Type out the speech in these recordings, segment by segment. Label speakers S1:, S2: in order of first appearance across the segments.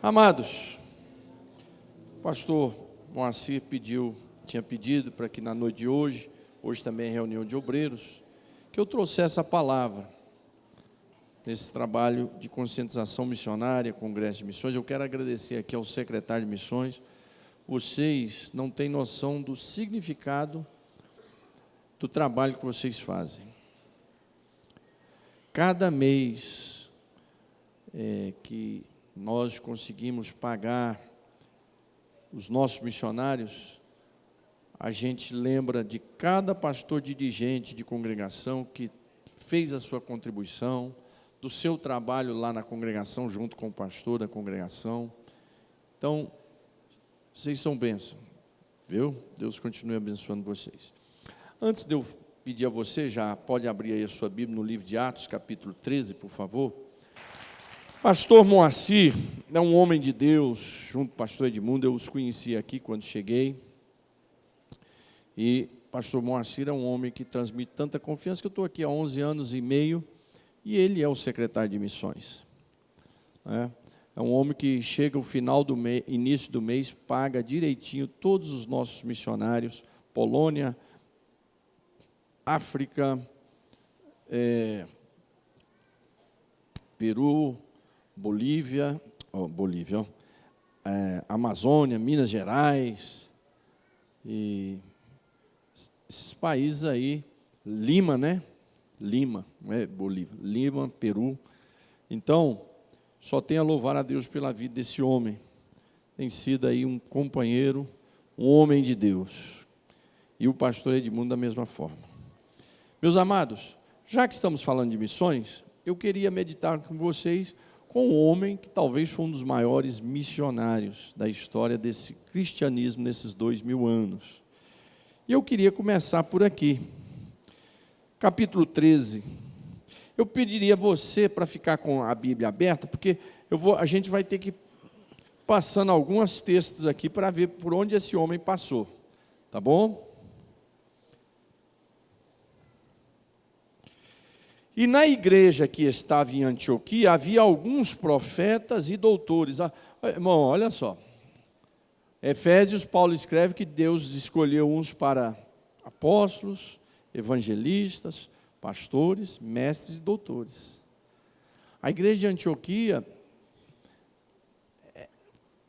S1: Amados, o pastor Moacir tinha pedido para que na noite de hoje também é reunião de obreiros, que eu trouxesse a palavra nesse trabalho de conscientização missionária, congresso de missões. Eu quero agradecer aqui ao secretário de missões. Vocês não têm noção do significado do trabalho que vocês fazem. Cada mês que nós conseguimos pagar os nossos missionários, a gente lembra de cada pastor dirigente de congregação que fez a sua contribuição, do seu trabalho lá na congregação, junto com o pastor da congregação. Então, vocês são bênção, viu? Deus continue abençoando vocês. Antes de eu pedir a você, já pode abrir aí a sua Bíblia no livro de Atos, capítulo 13, por favor. Pastor Moacir é um homem de Deus, junto com o pastor Edmundo. Eu os conheci aqui quando cheguei. E pastor Moacir é um homem que transmite tanta confiança que eu estou aqui há 11 anos e meio e ele é o secretário de missões. É um homem que chega ao final do mês, início do mês, paga direitinho todos os nossos missionários, Polônia, África, Peru, Bolívia, Amazônia, Minas Gerais, e esses países aí, Lima, né? Lima, não é Bolívia, Lima, Peru. Então, só tenho a louvar a Deus pela vida desse homem. Tem sido aí um companheiro, um homem de Deus. E o pastor Edmundo da mesma forma. Meus amados, já que estamos falando de missões, eu queria meditar com vocês com um homem que talvez foi um dos maiores missionários da história desse cristianismo nesses 2000 anos. E eu queria começar por aqui. Capítulo 13. Eu pediria a você para ficar com a Bíblia aberta, porque a gente vai ter que ir passando alguns textos aqui para ver por onde esse homem passou. Tá bom? E na igreja que estava em Antioquia, havia alguns profetas e doutores. Irmão, olha só. Efésios, Paulo escreve que Deus escolheu uns para apóstolos, evangelistas, pastores, mestres e doutores. A igreja de Antioquia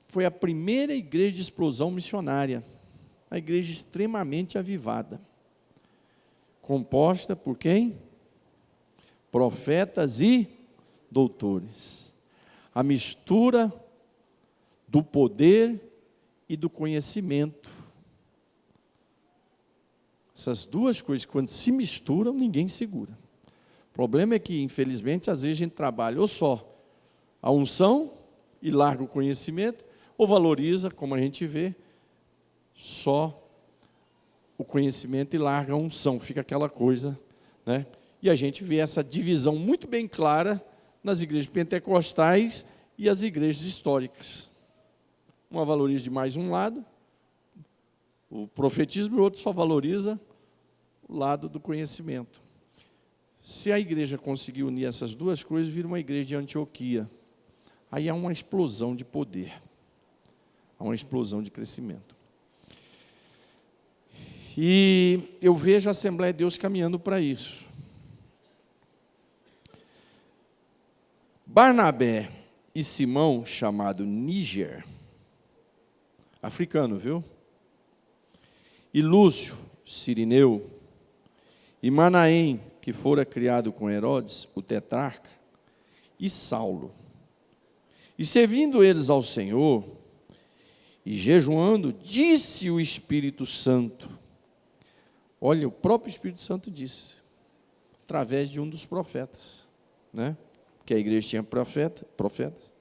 S1: foi a primeira igreja de explosão missionária. Uma igreja extremamente avivada. Composta por quem? Profetas e doutores. A mistura do poder e do conhecimento. Essas duas coisas, quando se misturam, ninguém segura. O problema é que, infelizmente, às vezes a gente trabalha ou só a unção e larga o conhecimento, ou valoriza, como a gente vê, só o conhecimento e larga a unção. Fica aquela coisa, né? E a gente vê essa divisão muito bem clara nas igrejas pentecostais e as igrejas históricas. Uma valoriza demais um lado, o profetismo, e o outro só valoriza o lado do conhecimento. Se a igreja conseguir unir essas duas coisas, vira uma igreja de Antioquia. Aí há uma explosão de poder, há uma explosão de crescimento. E eu vejo a Assembleia de Deus caminhando para isso. Barnabé e Simão, chamado Níger, africano, viu? E Lúcio, sirineu, e Manaém, que fora criado com Herodes, o tetrarca, e Saulo. E servindo eles ao Senhor, e jejuando, disse o Espírito Santo. Olha, o próprio Espírito Santo disse, através de um dos profetas, né? Que a igreja tinha profetas.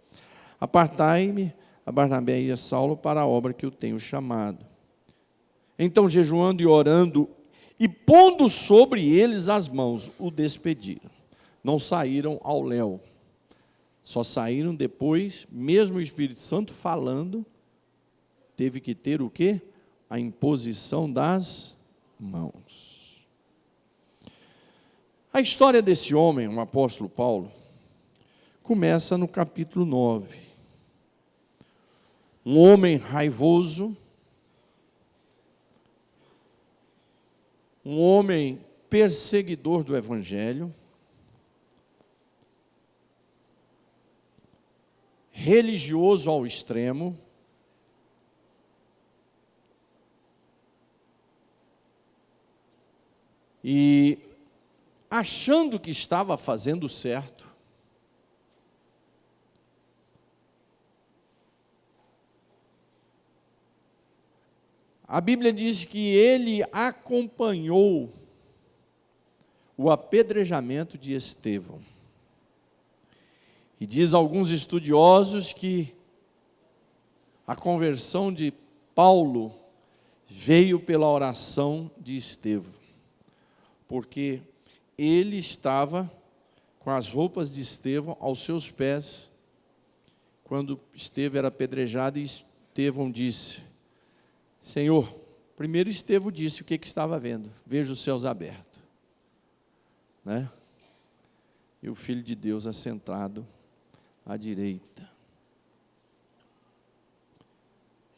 S1: Apartai-me a Barnabé e a Saulo para a obra que eu tenho chamado. Então, jejuando e orando, e pondo sobre eles as mãos, o despediram. Não saíram ao léu. Só saíram depois, mesmo o Espírito Santo falando, teve que ter o quê? A imposição das mãos. A história desse homem, o apóstolo Paulo, começa no capítulo 9. um homem raivoso, um homem perseguidor do Evangelho, religioso ao extremo, e achando que estava fazendo certo, a Bíblia diz que ele acompanhou o apedrejamento de Estevão. E diz alguns estudiosos que a conversão de Paulo veio pela oração de Estevão, porque ele estava com as roupas de Estevão aos seus pés, quando Estevão era apedrejado, e Estevão disse: Senhor, primeiro Estevão disse o que estava vendo, veja os céus abertos, né? E o Filho de Deus assentado à direita.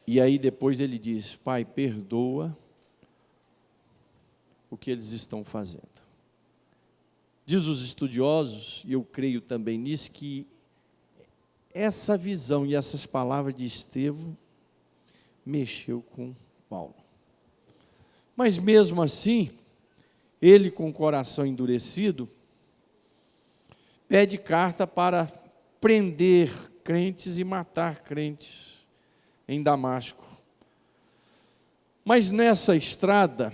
S1: E aí depois ele diz: Pai, perdoa o que eles estão fazendo. Diz os estudiosos, e eu creio também nisso, que essa visão e essas palavras de Estevão mexeu com Paulo. Mas mesmo assim, ele com o coração endurecido, pede carta para prender crentes e matar crentes em Damasco. Mas nessa estrada,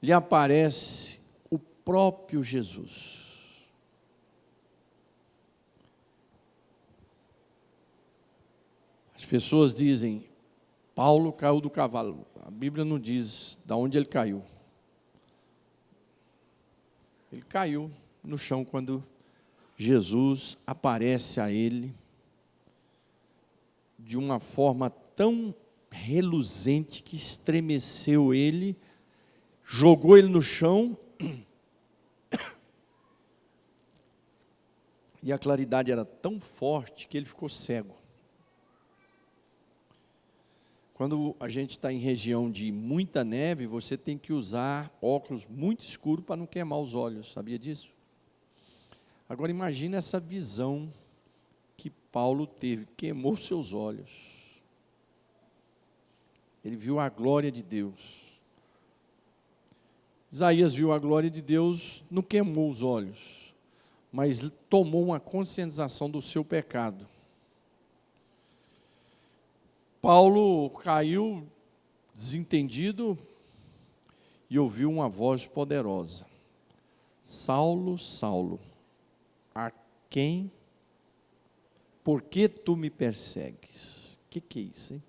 S1: lhe aparece o próprio Jesus. As pessoas dizem: Paulo caiu do cavalo. A Bíblia não diz de onde ele caiu. Ele caiu no chão quando Jesus aparece a ele de uma forma tão reluzente que estremeceu ele, jogou ele no chão, e a claridade era tão forte que ele ficou cego. Quando a gente está em região de muita neve, você tem que usar óculos muito escuros para não queimar os olhos, sabia disso? Agora imagine essa visão que Paulo teve, queimou seus olhos. Ele viu a glória de Deus. Isaías viu a glória de Deus, não queimou os olhos, mas tomou uma conscientização do seu pecado. Paulo caiu desentendido e ouviu uma voz poderosa: Saulo, Saulo, por que tu me persegues? O que é isso, hein?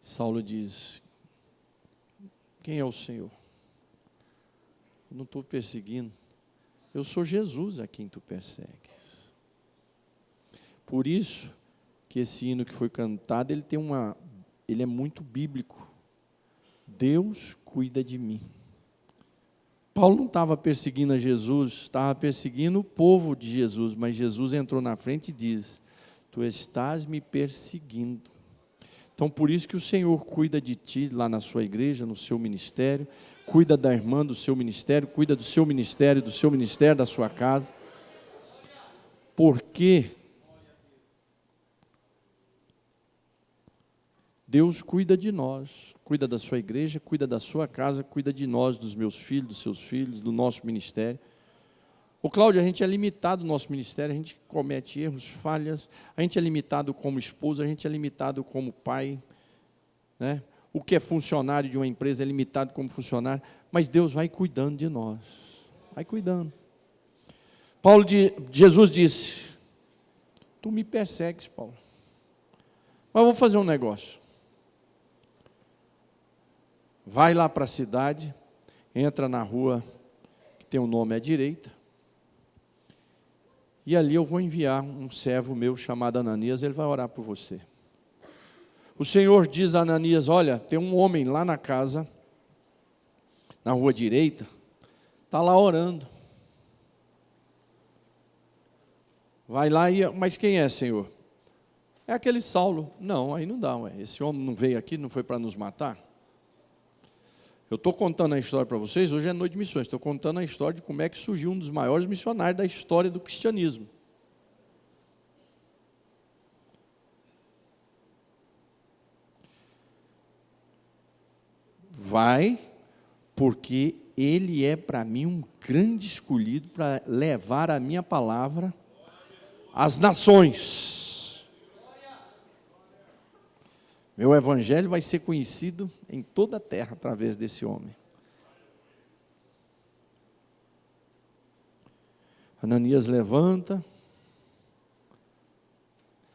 S1: Saulo diz: quem é o Senhor? Eu não estou perseguindo, eu sou Jesus a quem tu persegues. Por isso que esse hino que foi cantado, ele é muito bíblico. Deus cuida de mim. Paulo não estava perseguindo a Jesus, estava perseguindo o povo de Jesus, mas Jesus entrou na frente e diz: tu estás me perseguindo. Então, por isso que o Senhor cuida de ti lá na sua igreja, no seu ministério, cuida da irmã do seu ministério, cuida do seu ministério, da sua casa. Porque Deus cuida de nós, cuida da sua igreja, cuida da sua casa, cuida de nós, dos meus filhos, dos seus filhos, do nosso ministério. Ô Cláudio, a gente é limitado no nosso ministério, a gente comete erros, falhas, a gente é limitado como esposa, a gente é limitado como pai, né? O que é funcionário de uma empresa é limitado como funcionário, mas Deus vai cuidando de nós, vai cuidando. Jesus disse: tu me persegues, Paulo, mas eu vou fazer um negócio. Vai lá para a cidade, entra na rua que tem um nome à direita, e ali eu vou enviar um servo meu chamado Ananias, ele vai orar por você. O Senhor diz a Ananias: olha, tem um homem lá na casa, na rua direita, está lá orando. Vai lá e... Mas quem é, Senhor? É aquele Saulo. Não, aí não dá. Ué. Esse homem não veio aqui, não foi para nos matar? Eu estou contando a história para vocês, hoje é noite de missões, estou contando a história de como é que surgiu um dos maiores missionários da história do cristianismo. Vai, porque ele é para mim um grande escolhido para levar a minha palavra às nações. Meu evangelho vai ser conhecido em toda a terra através desse homem. Ananias levanta.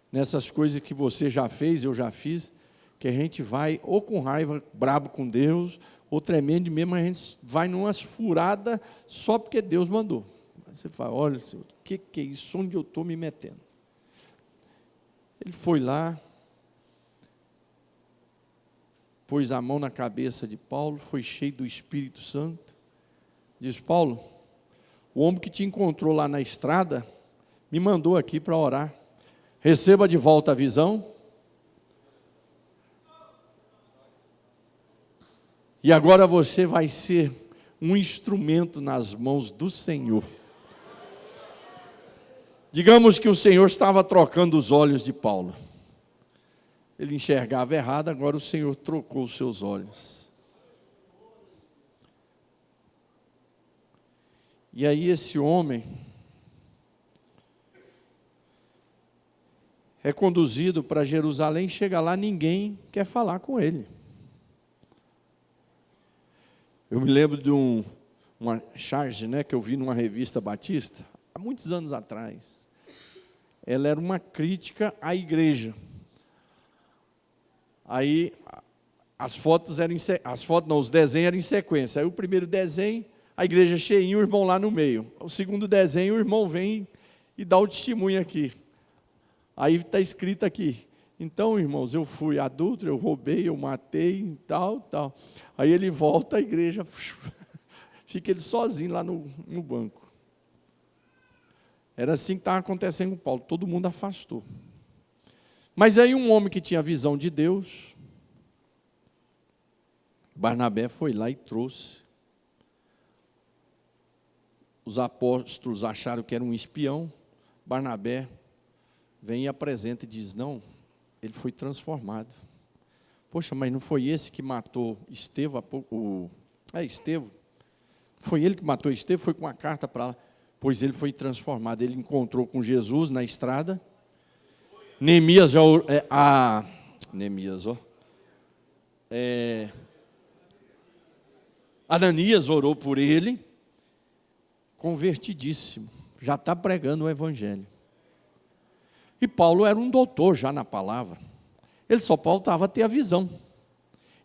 S1: Nessas coisas que você já fez, eu já fiz, que a gente vai ou com raiva, brabo com Deus, ou tremendo mesmo, a gente vai numas furadas só porque Deus mandou. Aí você fala, olha, Senhor, o que é isso? Onde eu estou me metendo? Ele foi lá, pôs a mão na cabeça de Paulo, foi cheio do Espírito Santo. Diz, Paulo, o homem que te encontrou lá na estrada, me mandou aqui para orar. Receba de volta a visão. E agora você vai ser um instrumento nas mãos do Senhor. Digamos que o Senhor estava trocando os olhos de Paulo. Ele enxergava errado, agora o Senhor trocou os seus olhos. E aí esse homem é conduzido para Jerusalém, chega lá, ninguém quer falar com ele. Eu me lembro de uma charge, que eu vi numa revista batista, há muitos anos atrás. Ela era uma crítica à igreja. Aí os desenhos eram em sequência. Aí o primeiro desenho, a igreja cheinha, o irmão lá no meio. O segundo desenho, o irmão vem e dá o testemunho aqui. Aí está escrito aqui, então, irmãos, eu fui adulto, eu roubei, eu matei, tal. Aí ele volta, a igreja, fica ele sozinho lá no banco. Era assim que estava acontecendo com Paulo, todo mundo afastou. Mas aí um homem que tinha visão de Deus, Barnabé foi lá e trouxe. Os apóstolos acharam que era um espião. Barnabé vem e apresenta e diz, não, ele foi transformado. Poxa, mas não foi esse que matou Estevão? Estevão. Foi ele que matou Estevão, foi com uma carta para lá. Pois ele foi transformado, ele encontrou com Jesus na estrada. Ananias orou por ele, convertidíssimo, já está pregando o evangelho. E Paulo era um doutor já na palavra, ele só faltava ter a visão.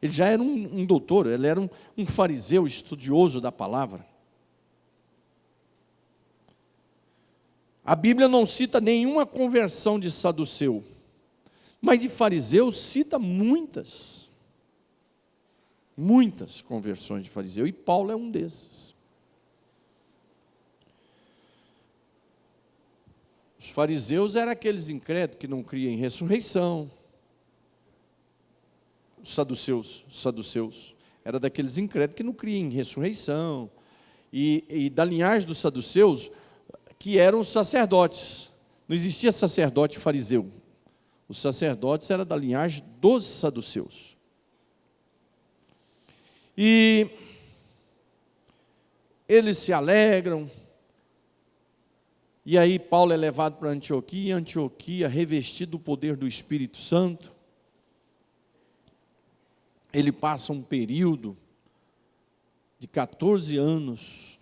S1: Ele já era um doutor, ele era um fariseu estudioso da palavra. A Bíblia não cita nenhuma conversão de saduceu, mas de fariseu cita muitas conversões de fariseu, e Paulo é um desses. Os fariseus eram aqueles incrédulos que não criam em ressurreição. Os saduceus eram daqueles incrédulos que não criam em ressurreição, e da linhagem dos saduceus, que eram os sacerdotes. Não existia sacerdote fariseu. Os sacerdotes eram da linhagem dos saduceus. E eles se alegram. E aí Paulo é levado para Antioquia, revestido do poder do Espírito Santo. Ele passa um período de 14 anos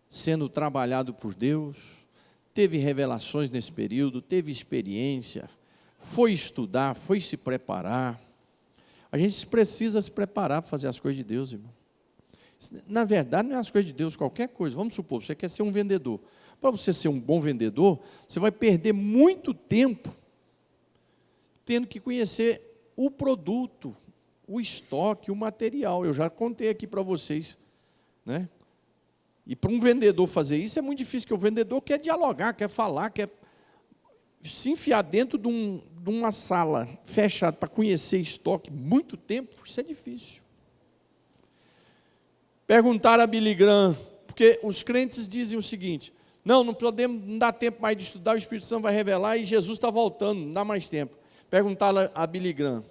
S1: sendo trabalhado por Deus, teve revelações nesse período, teve experiência, foi estudar, foi se preparar. A gente precisa se preparar para fazer as coisas de Deus, irmão. Na verdade, não é as coisas de Deus, qualquer coisa. Vamos supor, você quer ser um vendedor. Para você ser um bom vendedor, você vai perder muito tempo tendo que conhecer o produto, o estoque, o material. Eu já contei aqui para vocês, E para um vendedor fazer isso é muito difícil, porque o vendedor quer dialogar, quer falar, quer se enfiar dentro de uma sala fechada para conhecer estoque muito tempo, isso é difícil. Perguntaram a Billy Graham, porque os crentes dizem o seguinte: não podemos, não dá tempo mais de estudar, o Espírito Santo vai revelar e Jesus está voltando, não dá mais tempo. Perguntaram a Billy Graham: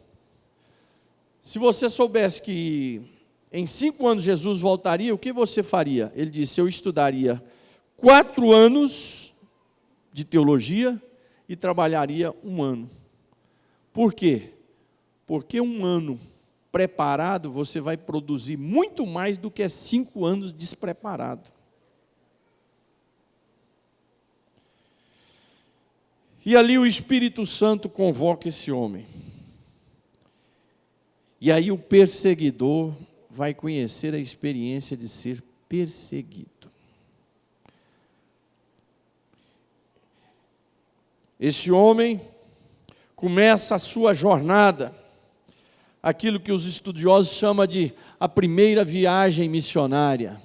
S1: se você soubesse que em 5 anos Jesus voltaria, o que você faria? Ele disse: eu estudaria 4 anos de teologia e trabalharia 1 ano. Por quê? Porque 1 ano preparado, você vai produzir muito mais do que 5 anos despreparado. E ali o Espírito Santo convoca esse homem. E aí o perseguidor vai conhecer a experiência de ser perseguido. Esse homem começa a sua jornada, aquilo que os estudiosos chamam de a primeira viagem missionária.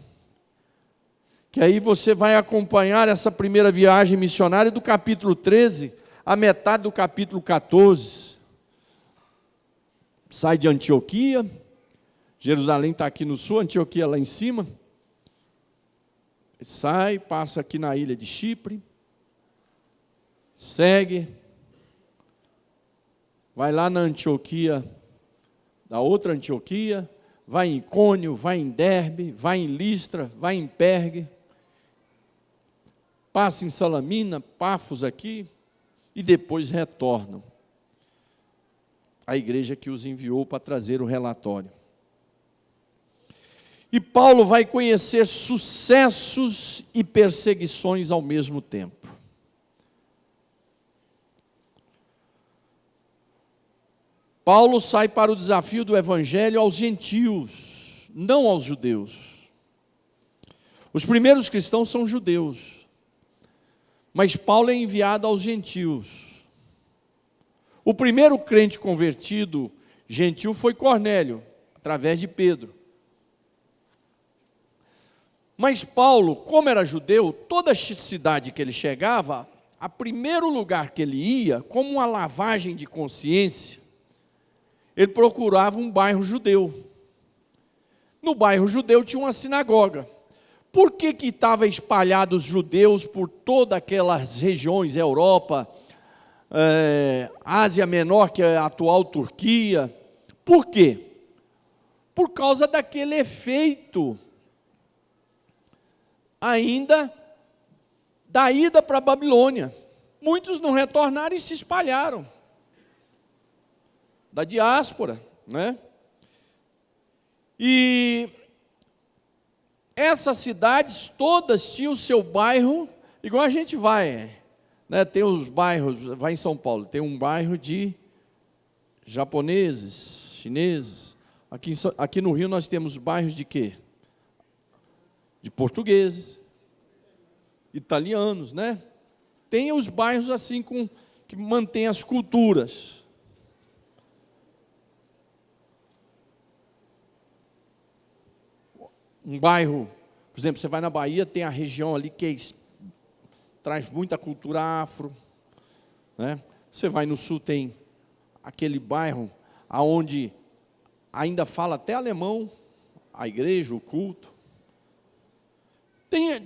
S1: Que aí você vai acompanhar essa primeira viagem missionária do capítulo 13 à metade do capítulo 14. Sai de Antioquia, Jerusalém está aqui no sul, Antioquia lá em cima. Sai, passa aqui na ilha de Chipre, segue, vai lá na Antioquia, da outra Antioquia, vai em Icônio, vai em Derbe, vai em Listra, vai em Pergue, passa em Salamina, Pafos aqui, e depois retornam à igreja que os enviou para trazer o relatório. E Paulo vai conhecer sucessos e perseguições ao mesmo tempo. Paulo sai para o desafio do evangelho aos gentios, não aos judeus. Os primeiros cristãos são judeus, mas Paulo é enviado aos gentios. O primeiro crente convertido gentil foi Cornélio, através de Pedro. Mas Paulo, como era judeu, toda cidade que ele chegava, a primeiro lugar que ele ia, como uma lavagem de consciência, ele procurava um bairro judeu. No bairro judeu tinha uma sinagoga. Por que estavam espalhados judeus por todas aquelas regiões, Europa, Ásia Menor, que é a atual Turquia? Por quê? Por causa daquele efeito ainda da ida para a Babilônia. Muitos não retornaram e se espalharam. Da diáspora, né? E essas cidades todas tinham o seu bairro, igual a gente vai, né? Tem os bairros, vai em São Paulo, tem um bairro de japoneses, chineses. Aqui no Rio nós temos bairros de quê? De portugueses, italianos, né? Tem os bairros assim que mantêm as culturas. Um bairro, por exemplo, você vai na Bahia, tem a região ali que traz muita cultura afro, né? Você vai no sul, tem aquele bairro onde ainda fala até alemão, a igreja, o culto.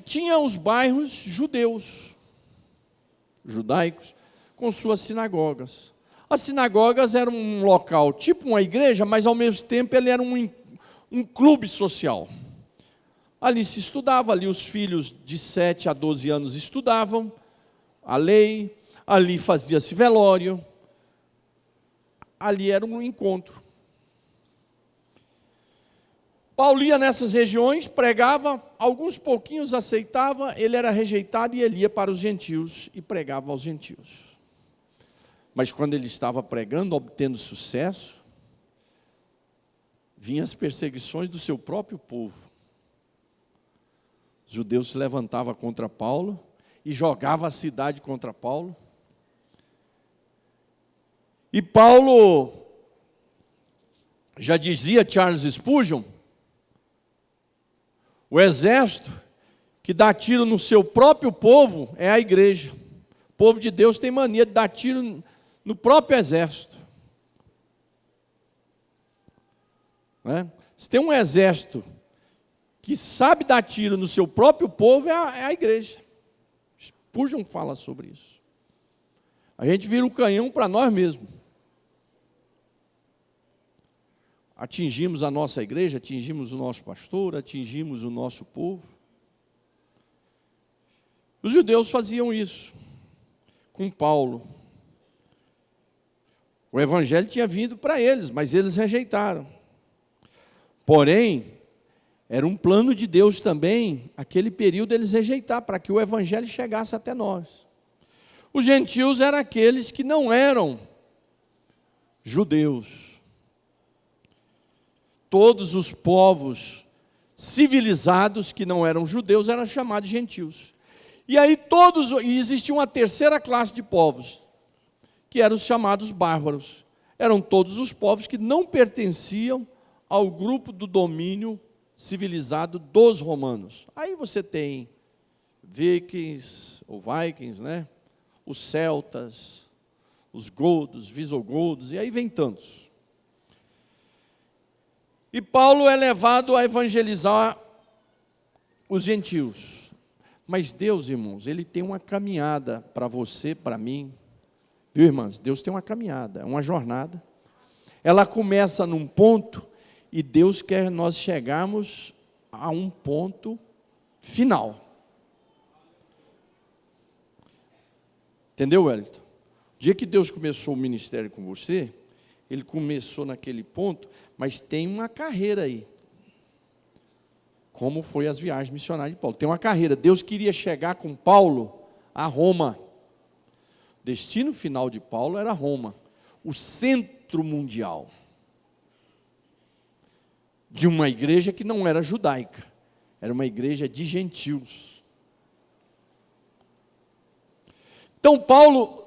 S1: Tinha os bairros judeus, judaicos, com suas sinagogas. As sinagogas eram um local, tipo uma igreja, mas ao mesmo tempo ele era um clube social. Ali se estudava, ali os filhos de 7 a 12 anos estudavam a lei, ali fazia-se velório, ali era um encontro. Paulo ia nessas regiões, pregava, alguns pouquinhos aceitava, ele era rejeitado e ele ia para os gentios e pregava aos gentios. Mas quando ele estava pregando, obtendo sucesso, vinham as perseguições do seu próprio povo. Os judeus se levantavam contra Paulo e jogavam a cidade contra Paulo. E Paulo, já dizia Charles Spurgeon, o exército que dá tiro no seu próprio povo é a igreja. O povo de Deus tem mania de dar tiro no próprio exército. Né? Se tem um exército que sabe dar tiro no seu próprio povo, é a igreja. Spurgeon fala sobre isso. A gente vira o canhão para nós mesmos. Atingimos a nossa igreja, atingimos o nosso pastor, atingimos o nosso povo. Os judeus faziam isso com Paulo. O evangelho tinha vindo para eles, mas eles rejeitaram. Porém, era um plano de Deus também, aquele período eles rejeitar, para que o evangelho chegasse até nós. Os gentios eram aqueles que não eram judeus. Todos os povos civilizados que não eram judeus eram chamados de gentios. E aí existia uma terceira classe de povos, que eram os chamados bárbaros. Eram todos os povos que não pertenciam ao grupo do domínio civilizado dos romanos. Aí você tem vikings, ou vikings, né? Os celtas, os godos, visigodos, e aí vem tantos. E Paulo é levado a evangelizar os gentios. Mas Deus, irmãos, Ele tem uma caminhada para você, para mim. Viu, irmãs? Deus tem uma caminhada, uma jornada. Ela começa num ponto e Deus quer nós chegarmos a um ponto final. Entendeu, Wellington? O dia que Deus começou o ministério com você, Ele começou naquele ponto, mas tem uma carreira aí. Como foi as viagens missionárias de Paulo. Tem uma carreira. Deus queria chegar com Paulo a Roma. O destino final de Paulo era Roma. O centro mundial de uma igreja que não era judaica. Era uma igreja de gentios. Então Paulo,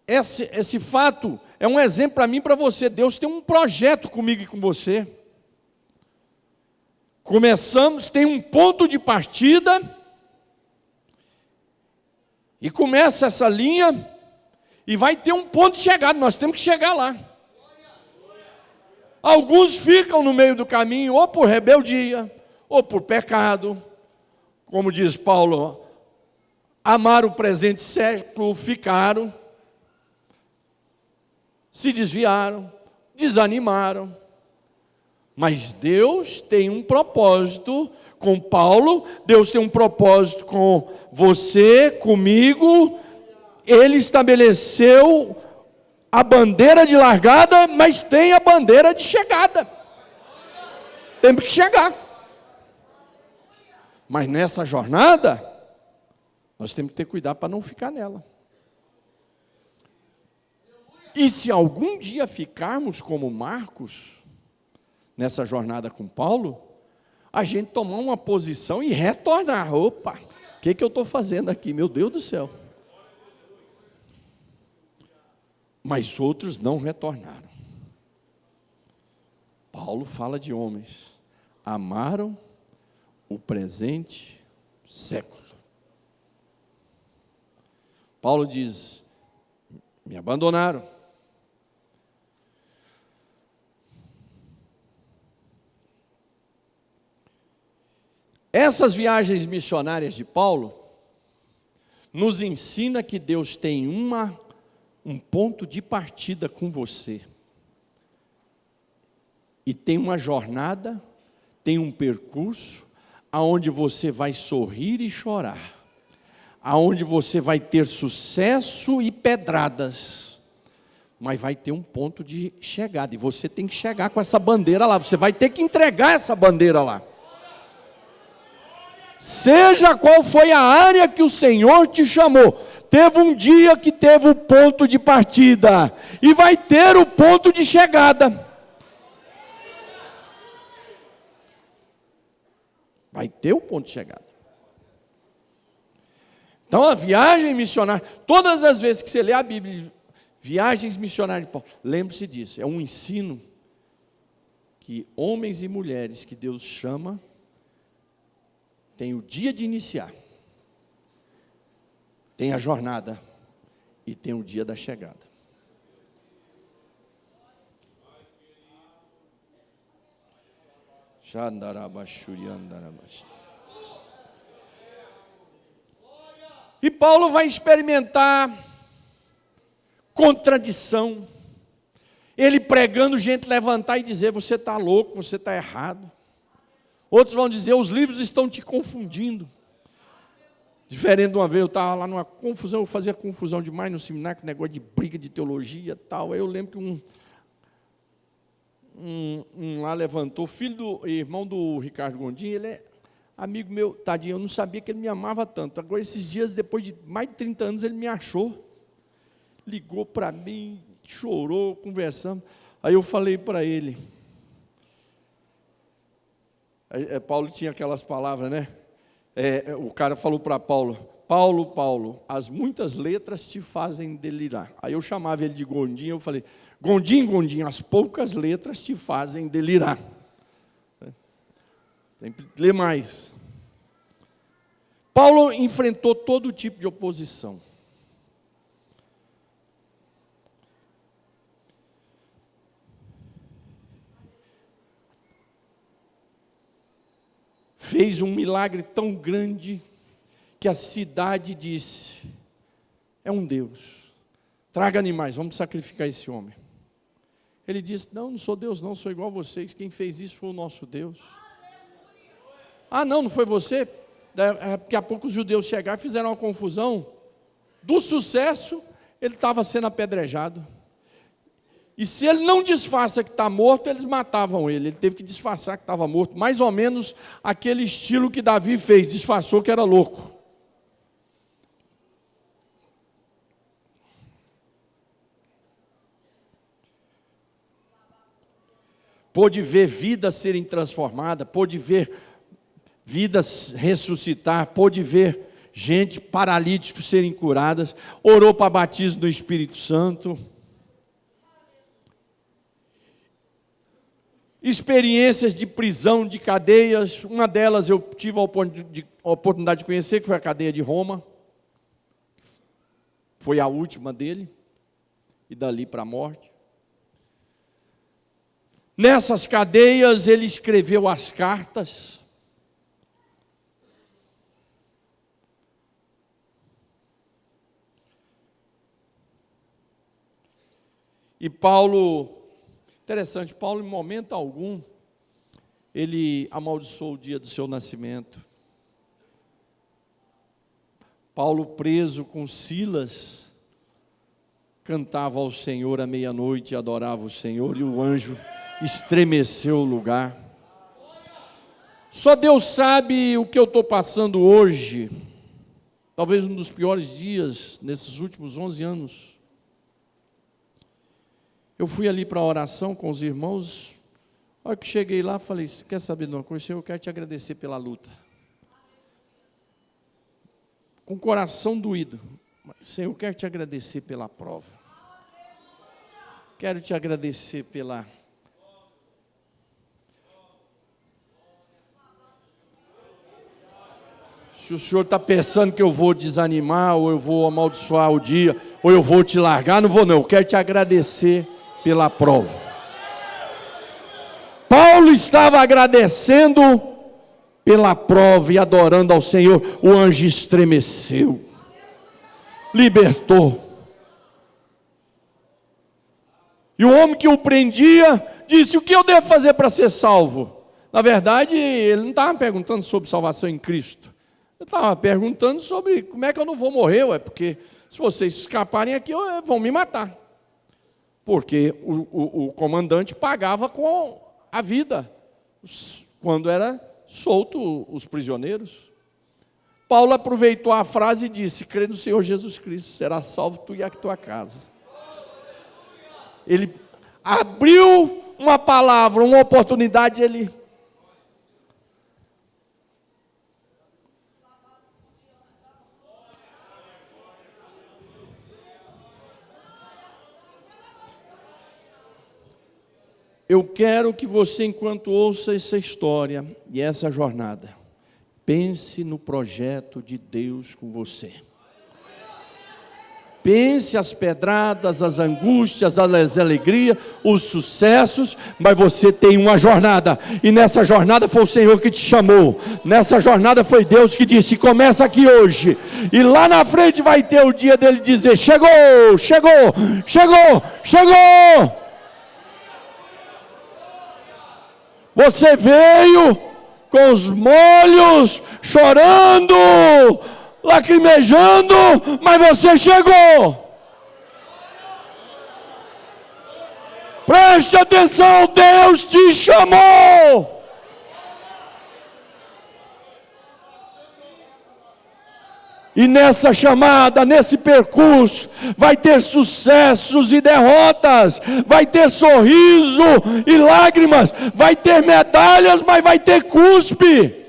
S1: esse fato é um exemplo para mim e para você. Deus tem um projeto comigo e com você. Começamos, tem um ponto de partida, e começa essa linha, e vai ter um ponto de chegada, nós temos que chegar lá. Alguns ficam no meio do caminho, ou por rebeldia, ou por pecado, como diz Paulo, amaram o presente século, ficaram, se desviaram, desanimaram. Mas Deus tem um propósito com Paulo, Deus tem um propósito com você, comigo. Ele estabeleceu a bandeira de largada, mas tem a bandeira de chegada. Temos que chegar. Mas nessa jornada, nós temos que ter cuidado para não ficar nela. E se algum dia ficarmos como Marcos, nessa jornada com Paulo, a gente tomar uma posição e retornar. Opa, o que eu estou fazendo aqui? Meu Deus do céu. Mas outros não retornaram. Paulo fala de homens. Amaram o presente século. Paulo diz, me abandonaram. Essas viagens missionárias de Paulo nos ensina que Deus tem um ponto de partida com você. E tem uma jornada, tem um percurso, aonde você vai sorrir e chorar. Aonde você vai ter sucesso e pedradas. Mas vai ter um ponto de chegada. E você tem que chegar com essa bandeira lá. Você vai ter que entregar essa bandeira lá. Seja qual foi a área que o Senhor te chamou, teve um dia que teve o ponto de partida, e vai ter o ponto de chegada. Vai ter o ponto de chegada. Então a viagem missionária, todas as vezes que você lê a Bíblia, viagens missionárias de Paulo, lembre-se disso, é um ensino que homens e mulheres que Deus chama, Tem o dia de iniciar, tem a jornada e tem o dia da chegada. E Paulo vai experimentar contradição. Ele pregando, gente levantar e dizer: você está louco, você está errado. Outros vão dizer: os livros estão te confundindo. Diferente de uma vez, eu estava lá numa confusão, eu fazia confusão demais no seminário, com negócio de briga de teologia e tal. Aí eu lembro que um lá levantou, irmão do Ricardo Gondim, ele é amigo meu, tadinho, eu não sabia que ele me amava tanto. Agora, esses dias, depois de mais de 30 anos, ele me achou, ligou para mim, chorou, conversamos. Aí eu falei para ele, Paulo tinha aquelas palavras, né? O cara falou para Paulo: Paulo, as muitas letras te fazem delirar. Aí eu chamava ele de Gondim, eu falei: Gondim, as poucas letras te fazem delirar. Sempre lê mais. Paulo enfrentou todo tipo de oposição. Fez um milagre tão grande que a cidade disse: é um Deus, traga animais, vamos sacrificar esse homem. Ele disse: não sou Deus não, sou igual a vocês, quem fez isso foi o nosso Deus. Ah, não foi você? Daqui a pouco os judeus chegaram e fizeram uma confusão. Do sucesso, ele estava sendo apedrejado. E se ele não disfarça que está morto, eles matavam ele. Ele teve que disfarçar que estava morto. Mais ou menos aquele estilo que Davi fez, disfarçou que era louco. Pôde ver vidas serem transformadas, pôde ver vidas ressuscitar, pôde ver gente paralíticos serem curadas, orou para batismo do Espírito Santo. Experiências de prisão, de cadeias, uma delas eu tive a oportunidade de conhecer, que foi a cadeia de Roma. Foi a última dele, e dali para a morte. Nessas cadeias ele escreveu as cartas. E Paulo, interessante, Paulo em momento algum, ele amaldiçoou o dia do seu nascimento. Paulo preso com Silas, cantava ao Senhor à meia-noite, adorava o Senhor, e o anjo estremeceu o lugar. Só Deus sabe o que eu estou passando hoje, talvez um dos piores dias nesses últimos 11 anos. Eu fui ali para a oração com os irmãos. A hora que cheguei lá, falei: quer saber de uma coisa, Senhor, eu quero te agradecer pela luta. Com o coração doído. Senhor, eu quero te agradecer pela prova. Quero te agradecer pela... Se o Senhor está pensando que eu vou desanimar, ou eu vou amaldiçoar o dia, ou eu vou te largar, não vou não. Eu quero te agradecer pela prova. Paulo estava agradecendo pela prova e adorando ao Senhor. O anjo estremeceu, libertou. E o homem que o prendia disse: o que eu devo fazer para ser salvo? Na verdade, ele não estava perguntando sobre salvação em Cristo. Ele estava perguntando sobre como é que eu não vou morrer, porque se vocês escaparem aqui, vão me matar. Porque o comandante pagava com a vida, quando era solto os prisioneiros. Paulo aproveitou a frase e disse: crê no Senhor Jesus Cristo, será salvo tu e a tua casa. Ele abriu uma palavra, uma oportunidade, ele... Eu quero que você, enquanto ouça essa história e essa jornada, pense no projeto de Deus com você. Pense as pedradas, as angústias, as alegrias, os sucessos, mas você tem uma jornada, e nessa jornada foi o Senhor que te chamou, nessa jornada foi Deus que disse: começa aqui hoje, e lá na frente vai ter o dia dele dizer: chegou, chegou, chegou, chegou. Você veio com os molhos, chorando, lacrimejando, mas você chegou. Preste atenção, Deus te chamou. E nessa chamada, nesse percurso, vai ter sucessos e derrotas, vai ter sorriso e lágrimas, vai ter medalhas, mas vai ter cuspe.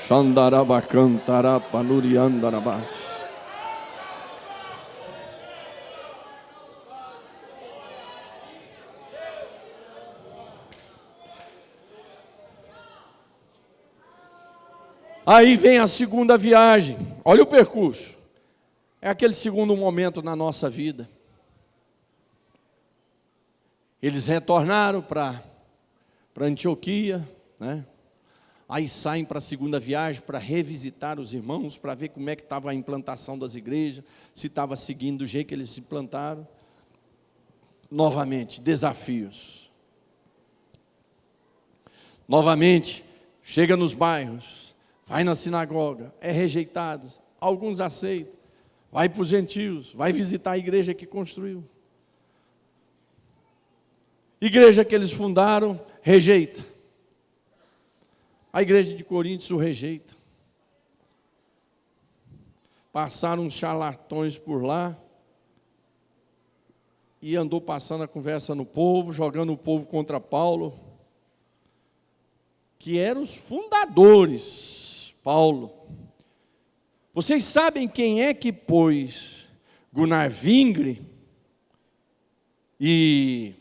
S1: Xandarabacantarapanuriandarabás. Aí vem a segunda viagem. Olha o percurso. É aquele segundo momento na nossa vida. Eles retornaram para Antioquia, né? Aí saem para a segunda viagem para revisitar os irmãos, para ver como é que estava a implantação das igrejas, se estava seguindo do jeito que eles se implantaram. Novamente, desafios. Novamente, chega nos bairros, vai na sinagoga, é rejeitado, alguns aceitam, vai para os gentios, vai visitar a igreja que construiu. Igreja que eles fundaram, rejeita. A igreja de Coríntios o rejeita. Passaram uns charlatões por lá, e andou passando a conversa no povo, jogando o povo contra Paulo, que eram os fundadores. Paulo. Vocês sabem quem é que pôs Gunnar Vingre e...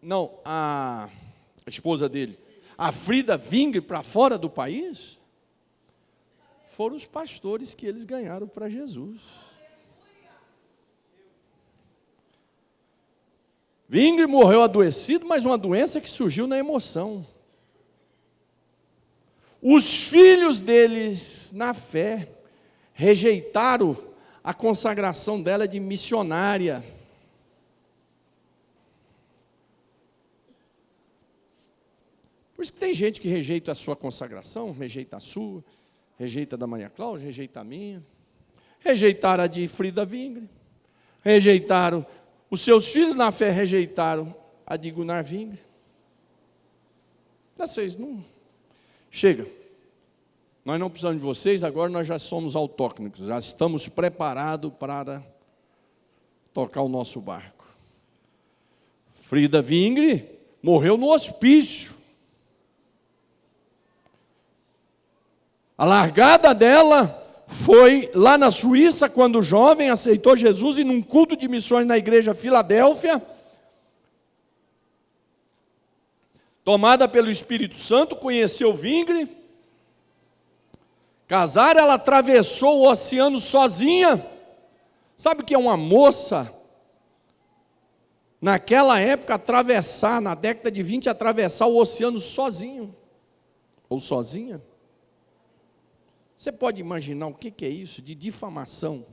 S1: Não, a esposa dele, a Frida Vingre, para fora do país? Foram os pastores que eles ganharam para Jesus. Vingre morreu adoecido, mas uma doença que surgiu na emoção. Os filhos deles, na fé, rejeitaram a consagração dela de missionária. Por isso que tem gente que rejeita a sua consagração, rejeita a sua, rejeita a da Maria Cláudia, rejeita a minha. Rejeitaram a de Frida Vingre. Rejeitaram, os seus filhos na fé rejeitaram a de Gunnar Vingre. Vocês não... Chega, nós não precisamos de vocês, agora nós já somos autóctonos, já estamos preparados para tocar o nosso barco. Frida Vingre morreu no hospício. A largada dela foi lá na Suíça, quando jovem, aceitou Jesus e num culto de missões na igreja Filadélfia, tomada pelo Espírito Santo, conheceu Vingre, casaram, ela atravessou o oceano sozinha. Sabe o que é uma moça, naquela época, atravessar, na década de 20, atravessar o oceano sozinho, ou sozinha? Você pode imaginar o que é isso de difamação?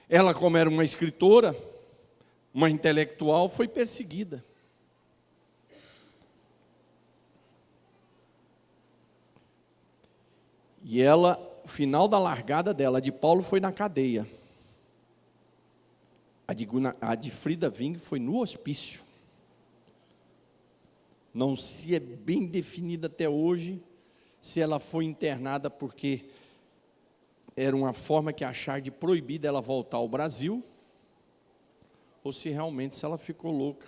S1: Ela, como era uma escritora, uma intelectual, foi perseguida. E ela, o final da largada dela, de Paulo, foi na cadeia. A de Frida Vingre foi no hospício. Não se é bem definida até hoje se ela foi internada porque era uma forma que acharam de proibir dela voltar ao Brasil, ou se realmente ela ficou louca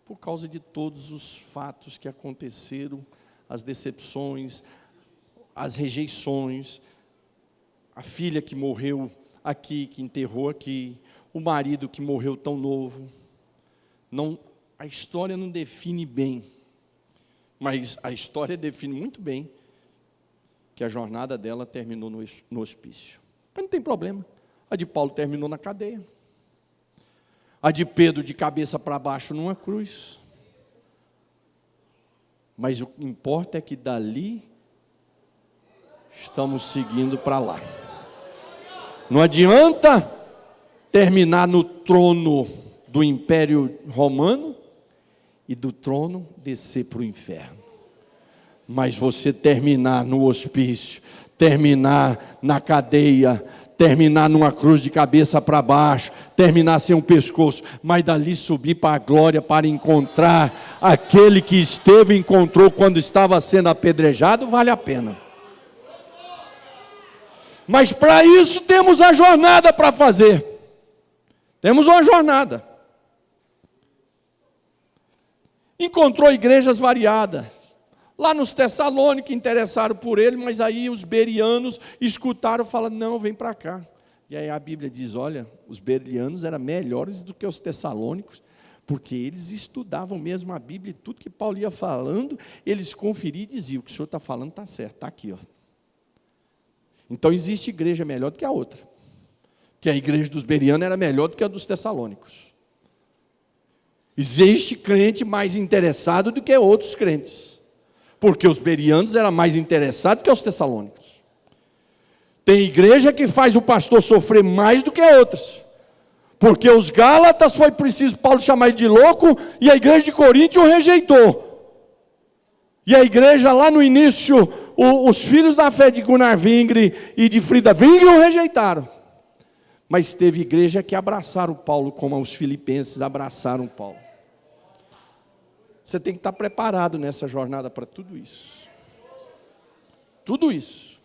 S1: por causa de todos os fatos que aconteceram as decepções, as rejeições, a filha que morreu aqui, que enterrou aqui, o marido que morreu tão novo. Não, a história não define bem, mas a história define muito bem que a jornada dela terminou no hospício. Mas não tem problema. A de Paulo terminou na cadeia. A de Pedro de cabeça para baixo numa cruz. Mas o que importa é que dali estamos seguindo para lá. Não adianta terminar no trono do Império Romano e do trono descer para o inferno. Mas você terminar no hospício, terminar na cadeia, terminar numa cruz de cabeça para baixo, terminar sem um pescoço, mas dali subir para a glória, para encontrar aquele que Estevão encontrou quando estava sendo apedrejado, vale a pena. Mas para isso temos a jornada para fazer. Temos uma jornada. Encontrou igrejas variadas. Lá nos Tessalônicos interessaram por ele, mas aí os bereanos escutaram e falaram, não, vem para cá. E aí a Bíblia diz, olha, os bereanos eram melhores do que os tessalônicos, porque eles estudavam mesmo a Bíblia e tudo que Paulo ia falando, eles conferiam e diziam, o que o senhor está falando está certo, está aqui, ó. Então existe igreja melhor do que a outra, que a igreja dos bereanos era melhor do que a dos tessalônicos. Existe crente mais interessado do que outros crentes, porque os bereanos eram mais interessados que os tessalônicos. Tem igreja que faz o pastor sofrer mais do que outras, porque os gálatas foi preciso Paulo chamar ele de louco, e a igreja de Corinto o rejeitou. E a igreja lá no início, os filhos da fé de Gunnar Vingre e de Frida Vingre o rejeitaram. Mas teve igreja que abraçaram Paulo, como os filipenses abraçaram Paulo. Você tem que estar preparado nessa jornada para tudo isso. Tudo isso.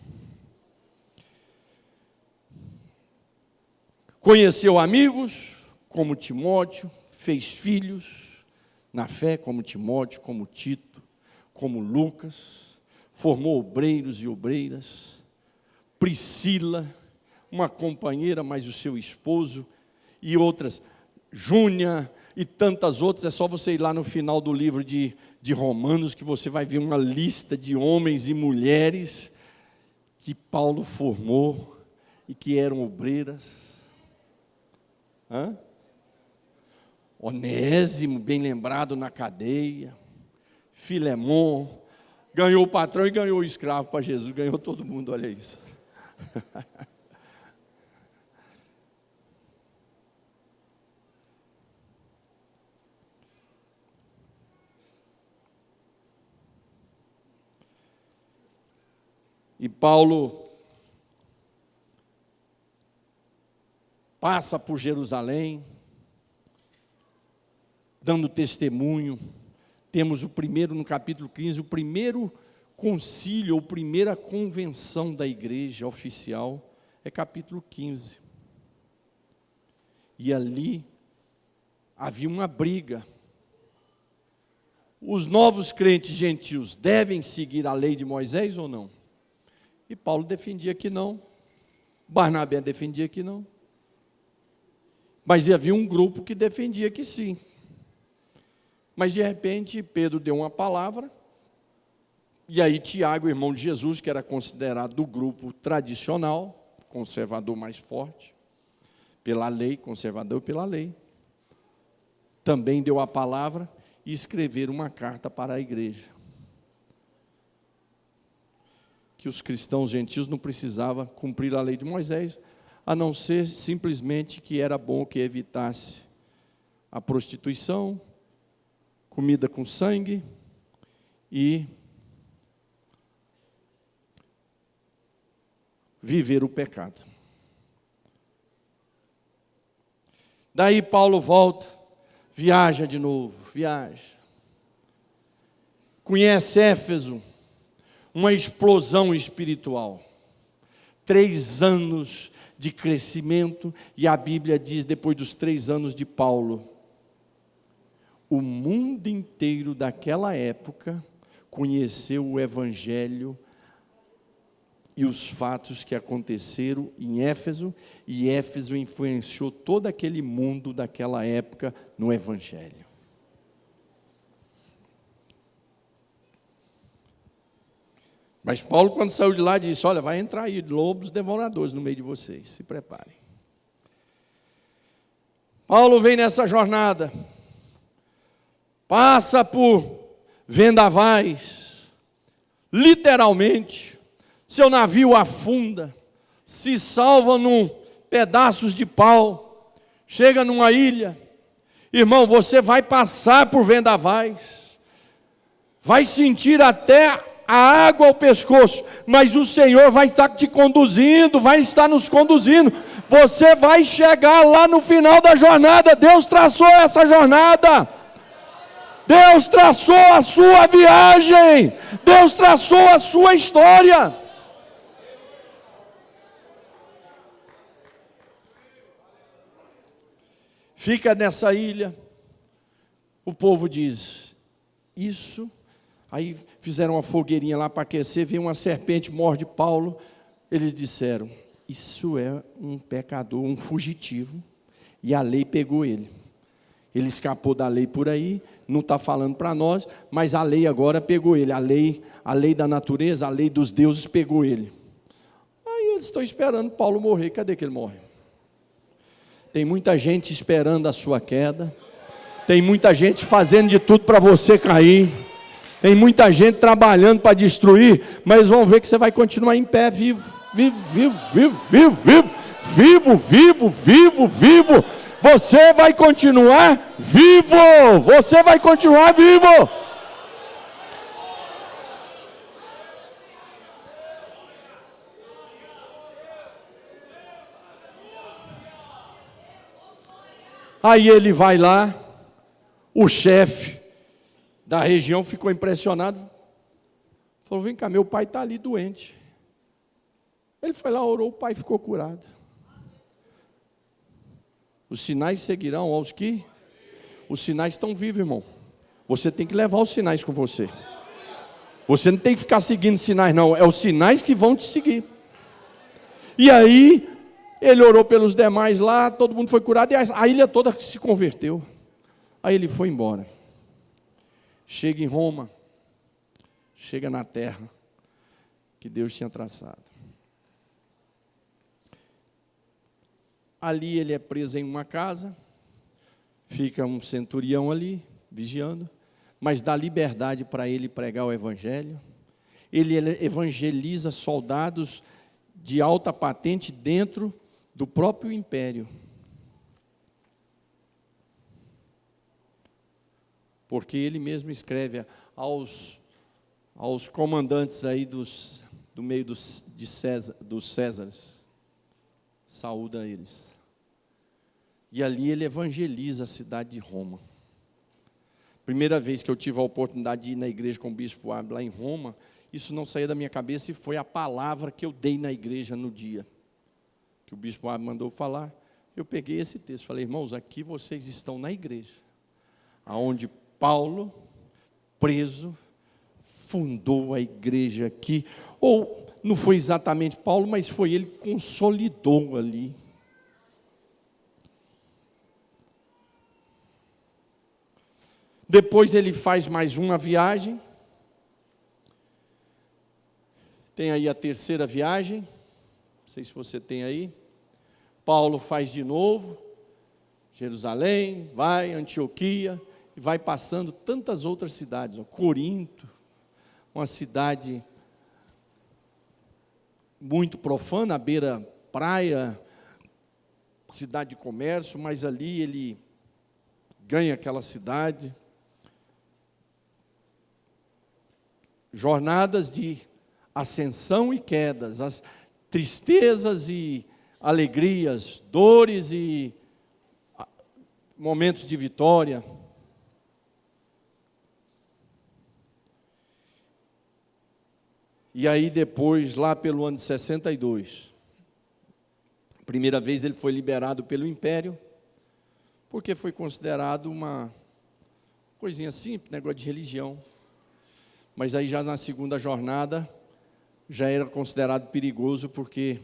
S1: Conheceu amigos, como Timóteo, fez filhos na fé, como Timóteo, como Tito, como Lucas, formou obreiros e obreiras, Priscila, uma companheira, mais o seu esposo, e outras, Júnia, e tantas outras. É só você ir lá no final do livro de Romanos, que você vai ver uma lista de homens e mulheres que Paulo formou, e que eram obreiras. Onésimo, bem lembrado na cadeia, Filemon, ganhou o patrão e ganhou o escravo para Jesus, ganhou todo mundo, olha isso. E Paulo passa por Jerusalém, dando testemunho. Temos o primeiro, no capítulo 15, o primeiro concílio, ou primeira convenção da igreja oficial, é capítulo 15. E ali havia uma briga. Os novos crentes gentios devem seguir a lei de Moisés ou não? E Paulo defendia que não, Barnabé defendia que não, mas havia um grupo que defendia que sim. Mas de repente Pedro deu uma palavra, e aí Tiago, irmão de Jesus, que era considerado do grupo tradicional, conservador mais forte, pela lei, conservador pela lei, também deu a palavra e escreveram uma carta para a igreja. Que os cristãos gentios não precisavam cumprir a lei de Moisés, a não ser simplesmente que era bom que evitasse a prostituição, comida com sangue e viver o pecado. Daí Paulo volta, viaja de novo, conhece Éfeso, uma explosão espiritual, 3 anos de crescimento, e a Bíblia diz, depois dos 3 anos de Paulo, o mundo inteiro daquela época conheceu o Evangelho e os fatos que aconteceram em Éfeso, e Éfeso influenciou todo aquele mundo daquela época no Evangelho. Mas Paulo, quando saiu de lá, disse: olha, vai entrar aí lobos devoradores no meio de vocês, se preparem. Paulo vem nessa jornada, passa por vendavais, literalmente, seu navio afunda, se salva num pedaços de pau, chega numa ilha. Irmão, você vai passar por vendavais, vai sentir até a água ao pescoço, mas o Senhor vai estar te conduzindo, vai estar nos conduzindo. Você vai chegar lá no final da jornada. Deus traçou essa jornada, Deus traçou a sua viagem, Deus traçou a sua história. Fica nessa ilha, o povo diz, isso, aí fizeram uma fogueirinha lá para aquecer, veio uma serpente, morde Paulo, eles disseram, isso é um pecador, um fugitivo, e a lei pegou ele. Ele escapou da lei por aí, não está falando para nós, mas a lei agora pegou ele, a lei da natureza, a lei dos deuses pegou ele. Aí eles estão esperando Paulo morrer, cadê que ele morre? Tem muita gente esperando a sua queda, tem muita gente fazendo de tudo para você cair, tem muita gente trabalhando para destruir, mas vão ver que você vai continuar em pé, vivo, você vai continuar vivo, você vai continuar vivo. Aí ele vai lá, o chefe da região ficou impressionado, falou, vem cá, meu pai está ali doente. Ele foi lá, orou, o pai ficou curado. Os sinais seguirão aos que? Os sinais estão vivos, irmão. Você tem que levar os sinais com você. Você não tem que ficar seguindo sinais, não. É os sinais que vão te seguir. E aí, ele orou pelos demais lá, todo mundo foi curado, e a ilha toda se converteu. Aí ele foi embora. Chega em Roma, chega na terra que Deus tinha traçado. Ali ele é preso em uma casa, fica um centurião ali, vigiando, mas dá liberdade para ele pregar o evangelho. Ele evangeliza soldados de alta patente dentro do próprio império. Porque ele mesmo escreve aos comandantes aí do meio dos Césares, saúda eles. E ali ele evangeliza a cidade de Roma. Primeira vez que eu tive a oportunidade de ir na igreja com o bispo Ab lá em Roma, isso não saía da minha cabeça e foi a palavra que eu dei na igreja no dia que o bispo Ab mandou falar. Eu peguei esse texto, falei, irmãos, aqui vocês estão na igreja, aonde Paulo, preso, fundou a igreja aqui, ou não foi exatamente Paulo, mas foi ele que consolidou ali. Depois ele faz mais uma viagem, tem aí a terceira viagem, não sei se você tem aí, Paulo faz de novo, Jerusalém, vai, Antioquia, e vai passando tantas outras cidades, Corinto, uma cidade muito profana, à beira praia, cidade de comércio, mas ali ele ganha aquela cidade. Jornadas de ascensão e quedas, as tristezas e alegrias, dores e momentos de vitória. E aí depois, lá pelo ano de 62, primeira vez ele foi liberado pelo Império, porque foi considerado uma coisinha simples, negócio de religião. Mas aí já na segunda jornada, já era considerado perigoso, porque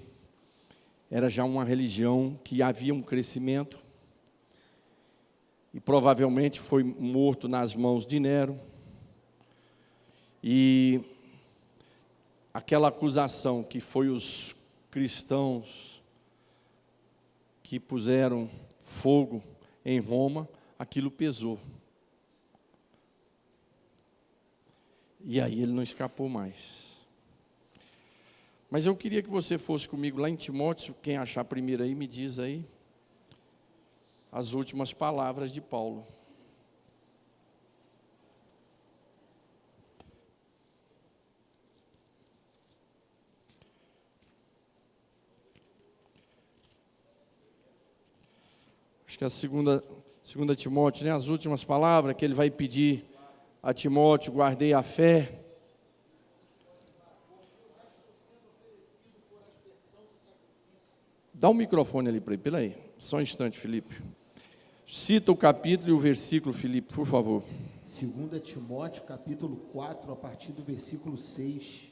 S1: era já uma religião que havia um crescimento, e provavelmente foi morto nas mãos de Nero. E aquela acusação que foi os cristãos que puseram fogo em Roma, aquilo pesou. E aí ele não escapou mais. Mas eu queria que você fosse comigo lá em Timóteo, quem achar primeiro aí, me diz aí, as últimas palavras de Paulo. Acho que a segunda Timóteo, né? As últimas palavras que ele vai pedir a Timóteo: guardei a fé. Dá um microfone ali para ele, peraí, só um instante, Felipe. Cita o capítulo e o versículo, Felipe, por favor.
S2: 2 Timóteo, capítulo 4, a partir do versículo 6.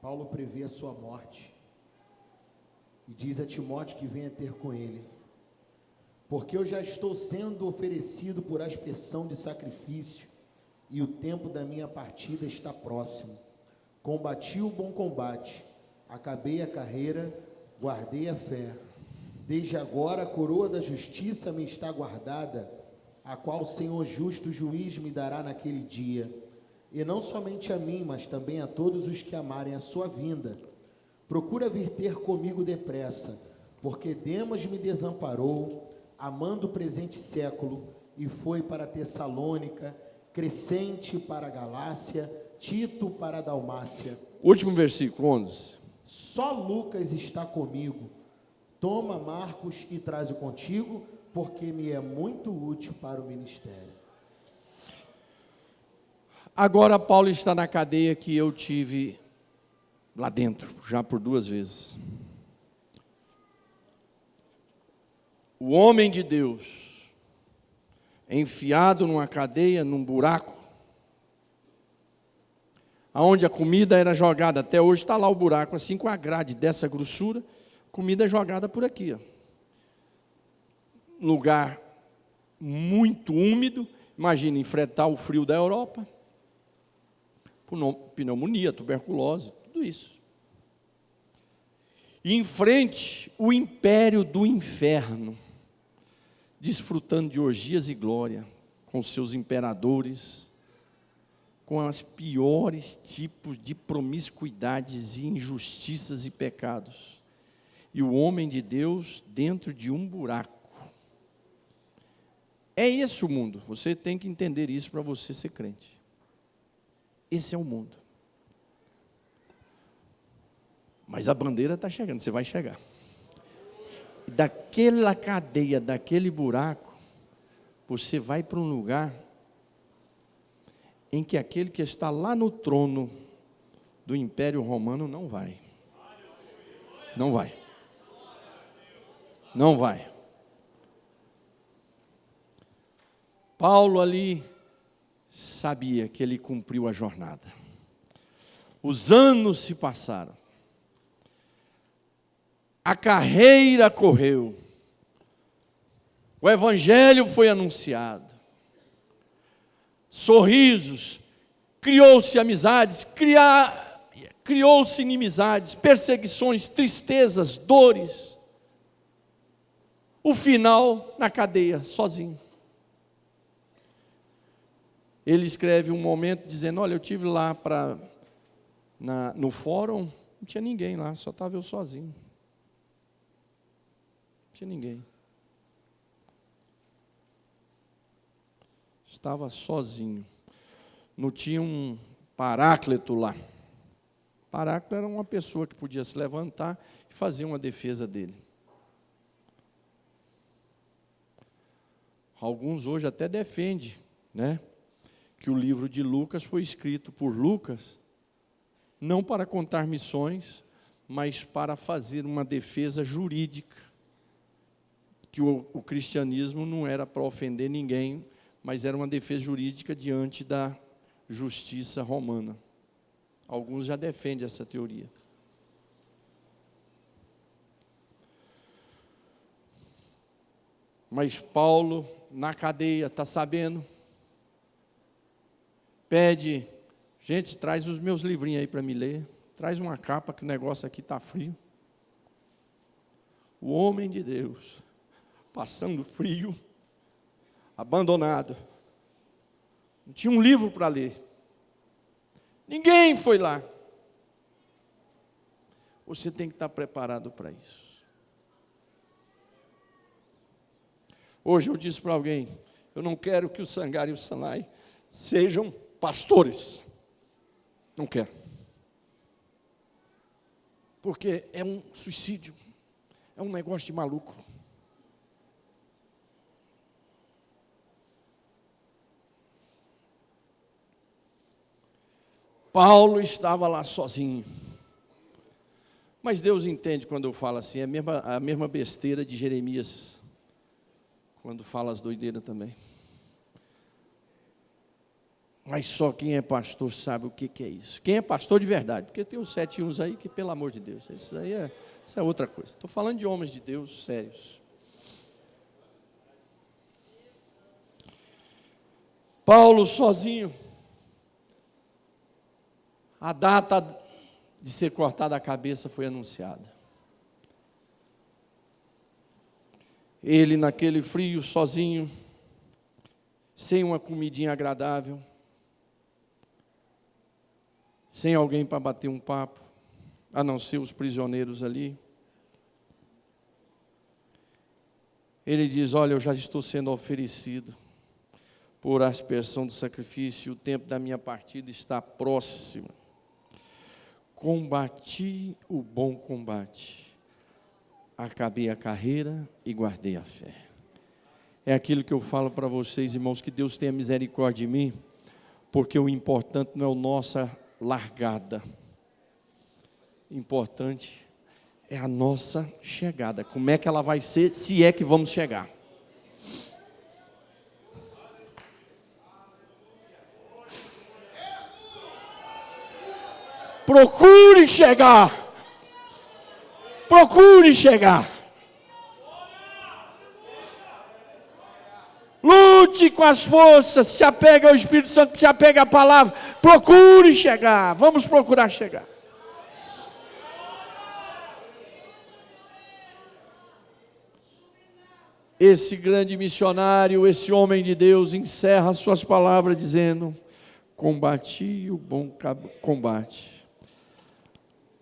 S2: Paulo prevê a sua morte e diz a Timóteo que venha ter com ele: porque eu já estou sendo oferecido por aspersão de sacrifício, e o tempo da minha partida está próximo. Combati o bom combate, acabei a carreira, guardei a fé. Desde agora a coroa da justiça me está guardada, a qual o Senhor justo juiz me dará naquele dia, e não somente a mim, mas também a todos os que amarem a sua vinda. Procura vir ter comigo depressa, porque Demas me desamparou, amando o presente século, e foi para Tessalônica, Crescente para a Galácia, Tito para a Dalmácia.
S1: Último versículo, 11.
S2: Só Lucas está comigo. Toma Marcos e traze-o contigo, porque me é muito útil para o ministério.
S1: Agora Paulo está na cadeia que eu tive lá dentro, já por 2 vezes. O homem de Deus, enfiado numa cadeia, num buraco, aonde a comida era jogada, até hoje está lá o buraco, assim com a grade dessa grossura, comida jogada por aqui, ó. Lugar muito úmido, imagina enfrentar o frio da Europa, pneumonia, tuberculose, tudo isso. E em frente, o império do inferno, desfrutando de orgias e glória, com seus imperadores, com os piores tipos de promiscuidades e injustiças e pecados. E o homem de Deus dentro de um buraco. É esse o mundo. Você tem que entender isso para você ser crente. Esse é o mundo. Mas a bandeira está chegando, você vai chegar. Daquela cadeia, daquele buraco, você vai para um lugar em que aquele que está lá no trono do Império Romano não vai. Não vai. Não vai. Paulo ali sabia que ele cumpriu a jornada. Os anos se passaram. A carreira correu. O evangelho foi anunciado. Sorrisos, criou-se amizades, criou-se inimizades, perseguições, tristezas, dores. O final na cadeia, sozinho. Ele escreve um momento dizendo: olha, eu tive lá no fórum, não tinha ninguém lá, só estava eu sozinho. Não tinha ninguém. Estava sozinho. Não tinha um paráclito lá. Paráclito era uma pessoa que podia se levantar e fazer uma defesa dele. Alguns hoje até defendem, né, que o livro de Lucas foi escrito por Lucas, não para contar missões, mas para fazer uma defesa jurídica, que o cristianismo não era para ofender ninguém, mas era uma defesa jurídica diante da justiça romana. Alguns já defendem essa teoria. Mas Paulo, na cadeia, está sabendo, pede, gente, traz os meus livrinhos aí para me ler, traz uma capa que o negócio aqui está frio. O homem de Deus, passando frio, abandonado, não tinha um livro para ler, ninguém foi lá. Você tem que estar preparado para isso. Hoje eu disse para alguém, eu não quero que o Sangar e o Sanai sejam pastores. Não quero. Porque é um suicídio. É um negócio de maluco. Paulo estava lá sozinho. Mas Deus entende quando eu falo assim, é a mesma besteira de Jeremias, quando fala as doideiras também. Mas só quem é pastor sabe o que é isso. Quem é pastor de verdade, porque tem os 7 uns aí que, pelo amor de Deus, isso é outra coisa. Estou falando de homens de Deus sérios. Paulo sozinho. A data de ser cortada a cabeça foi anunciada. Ele naquele frio, sozinho, sem uma comidinha agradável, sem alguém para bater um papo, a não ser os prisioneiros ali. Ele diz, olha, eu já estou sendo oferecido por aspersão do sacrifício, o tempo da minha partida está próximo. Combati o bom combate, acabei a carreira e guardei a fé. É aquilo que eu falo para vocês, irmãos, que Deus tenha misericórdia de mim, porque o importante não é a nossa largada, o importante é a nossa chegada. Como é que ela vai ser, se é que vamos chegar? Procure chegar. Procure chegar. Lute com as forças, se apega ao Espírito Santo, se apega à palavra. Procure chegar. Vamos procurar chegar. Esse grande missionário, esse homem de Deus, encerra suas palavras dizendo: combati o bom combate.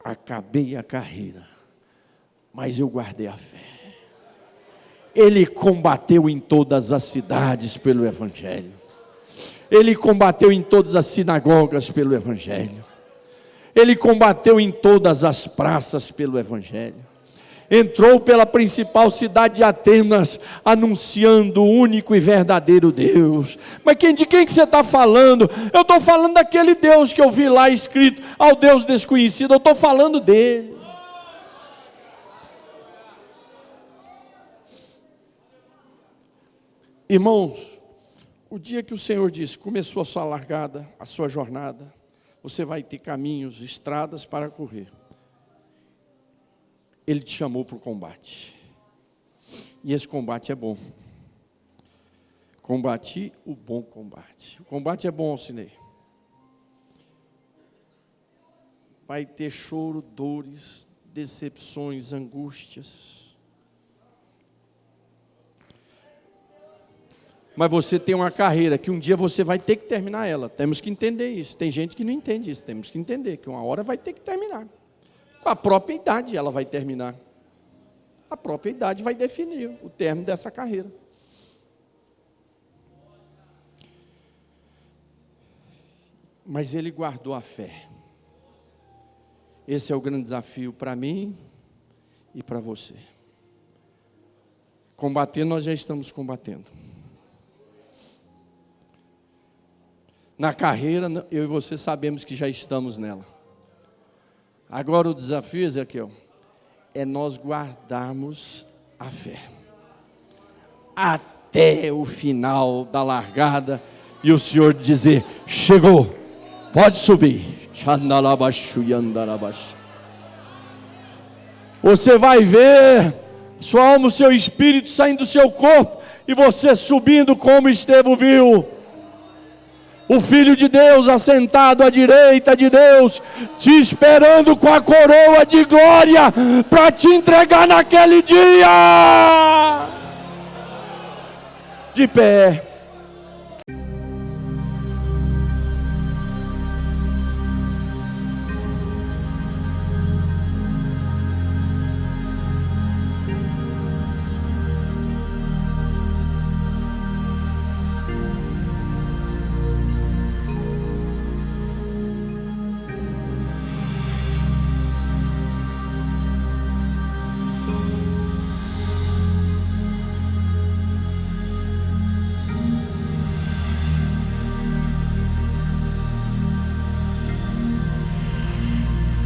S1: Acabei a carreira, mas eu guardei a fé. Ele combateu em todas as cidades pelo Evangelho. Ele combateu em todas as sinagogas pelo Evangelho. Ele combateu em todas as praças pelo Evangelho. Entrou pela principal cidade de Atenas, anunciando o único e verdadeiro Deus. Mas de quem que você está falando? Eu estou falando daquele Deus que eu vi lá escrito, ao Deus desconhecido, eu estou falando dele. Irmãos, o dia que o Senhor disse, começou a sua largada, a sua jornada, você vai ter caminhos, estradas para correr. Ele te chamou para o combate. E esse combate é bom. Combati o bom combate. O combate é bom, Alcinei. Vai ter choro, dores, decepções, angústias. Mas você tem uma carreira que um dia você vai ter que terminar ela. Temos que entender isso. Tem gente que não entende isso. Temos que entender que uma hora vai ter que terminar. Com a própria idade ela vai terminar. A própria idade vai definir o término dessa carreira. Mas ele guardou a fé. Esse é o grande desafio para mim e para você. Combater, nós já estamos combatendo. Na carreira, eu e você sabemos que já estamos nela. Agora o desafio, Ezequiel, é nós guardarmos a fé. Até o final da largada e o Senhor dizer, chegou. Pode subir. Você vai ver sua alma, o seu espírito saindo do seu corpo e você subindo como Estevão viu. O Filho de Deus assentado à direita de Deus, te esperando com a coroa de glória para te entregar naquele dia. De pé.